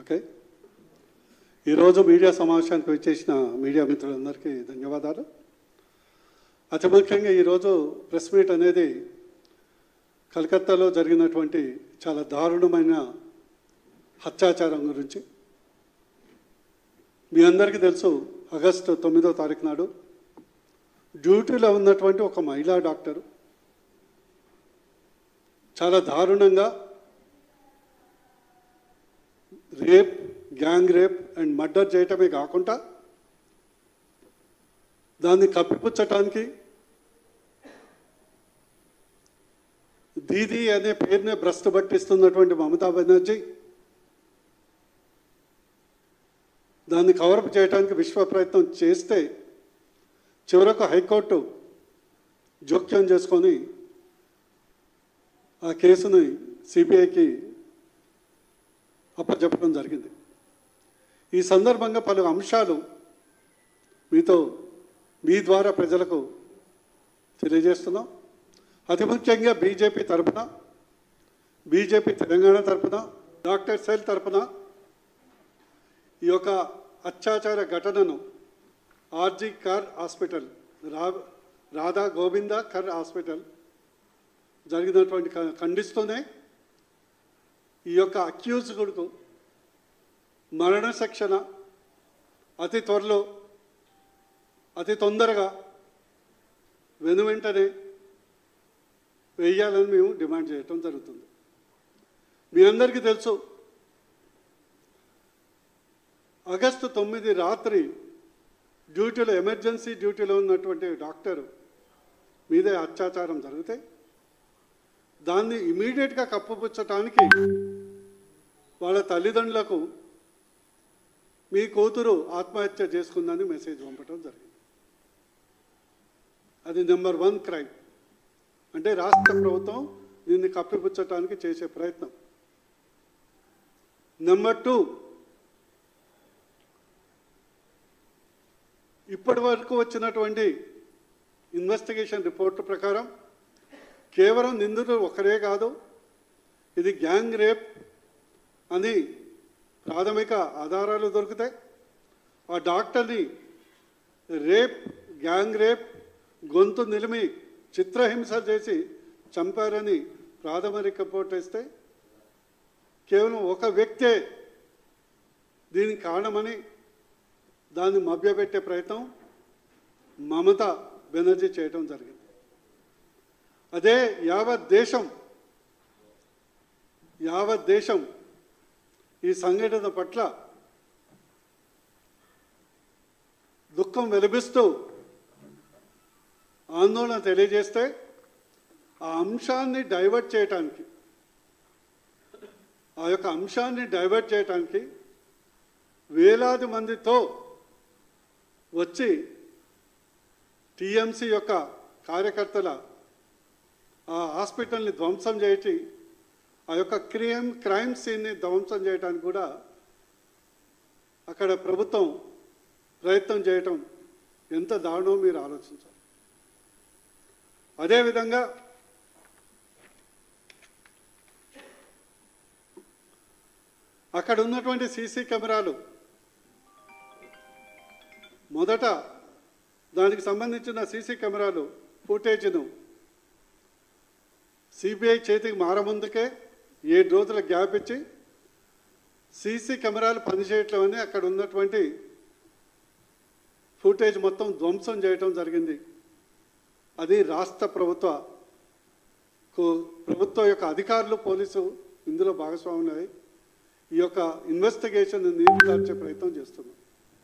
Okay, ఈరోజు media సమావేశానికి వచ్చేసిన మీడియా మిత్రులందరికీ ధన్యవాదాలు. అతి ముఖ్యంగా ఈరోజు ప్రెస్ మీట్ అనేది కలకత్తాలో జరిగినటువంటి చాలా దారుణమైన అత్యాచారం గురించి. మీ అందరికీ తెలుసు, ఆగస్టు 9వ తారీఖు నాడు డ్యూటీలో ఉన్నటువంటి ఒక మహిళా డాక్టరు చాలా దారుణంగా rape, gang rape and murder చేయటమే కాకుండా దాన్ని కప్పిపుచ్చటానికి దీదీ అనే పేరునే భ్రష్టు పట్టిస్తున్నటువంటి మమతా బెనర్జీ దాన్ని కవరప్ చేయడానికి విశ్వ ప్రయత్నం చేస్తే చివరకు హైకోర్టు జోక్యం చేసుకొని ఆ కేసుని సిబిఐకి అప్పచెప్పడం జరిగింది. ఈ సందర్భంగా పలు అంశాలు మీ ద్వారా ప్రజలకు తెలియజేస్తున్నాం. అతి ముఖ్యంగా బీజేపీ తరఫున, బీజేపీ తెలంగాణ తరఫున, డాక్టర్ సెల్ తరఫున ఈ యొక్క అత్యాచార ఘటనను ఆర్జీ కర్ హాస్పిటల్, రాధా గోవింద కర్ హాస్పిటల్ జరిగినటువంటి ఖండిస్తూనే ఈ యొక్క అక్యూజ్డ్కు మరణశిక్షణ అతి త్వరలో, అతి తొందరగా వెనువెంటనే వేయాలని మేము డిమాండ్ చేయటం జరుగుతుంది. మీ అందరికీ తెలుసు, ఆగస్టు 9 రాత్రి డ్యూటీలో, ఎమర్జెన్సీ డ్యూటీలో ఉన్నటువంటి డాక్టర్ మీదే అత్యాచారం జరిగితే దాన్ని ఇమీడియట్గా కప్పుపుచ్చటానికి వాళ్ళ తల్లిదండ్రులకు మీ కూతురు ఆత్మహత్య చేసుకుందని మెసేజ్ పంపడం జరిగింది. అది నెంబర్ 1 క్రైమ్. అంటే రాష్ట్ర ప్రభుత్వం దీన్ని కప్పిపుచ్చటానికి చేసే ప్రయత్నం. నెంబర్ 2, ఇప్పటి వరకు వచ్చినటువంటి ఇన్వెస్టిగేషన్ రిపోర్టు ప్రకారం కేవలం నిందితుడు ఒకరే కాదు, ఇది గ్యాంగ్ రేప్ అని ప్రాథమిక ఆధారాలు దొరుకుతాయి. ఆ డాక్టర్ని గ్యాంగ్ రేప్, గొంతు నిలిమి చిత్రహింస చేసి చంపారని ప్రాథమిక రిపోర్ట్ ఇస్తే కేవలం ఒక వ్యక్తే దీనికి కారణమని దాన్ని మభ్యపెట్టే ప్రయత్నం మమతా బెనర్జీ చేయడం జరిగింది. అదే యావత్ దేశం ఈ సంఘటన పట్ల దుఃఖం వెలిపిస్తూ ఆందోళన తెలియజేస్తే ఆ అంశాన్ని డైవర్ట్ చేయటానికి వేలాది మందితో వచ్చి టీఎంసీ యొక్క కార్యకర్తల ఆ హాస్పిటల్ని ధ్వంసం చేసి ఆ యొక్క క్రైమ్ సీన్ని ధ్వంసం చేయడానికి కూడా అక్కడ ప్రభుత్వం ప్రయత్నం చేయటం ఎంత దారుణమో మీరు ఆలోచించాలి. అదేవిధంగా అక్కడ ఉన్నటువంటి సీసీ కెమెరాలు, మొదట దానికి సంబంధించిన సీసీ కెమెరాలు ఫుటేజ్ను సిబిఐ చేతికి మారముందుకే 7 రోజుల గ్యాప్ ఇచ్చి సీసీ కెమెరాలు పనిచేయట్లేమని అక్కడ ఉన్నటువంటి ఫుటేజ్ మొత్తం ధ్వంసం చేయటం జరిగింది. అది రాష్ట్ర ప్రభుత్వ యొక్క అధికారులు, పోలీసు ఇందులో భాగస్వాములై ఈ యొక్క ఇన్వెస్టిగేషన్ నీరుగార్చే ప్రయత్నం చేస్తున్నారు.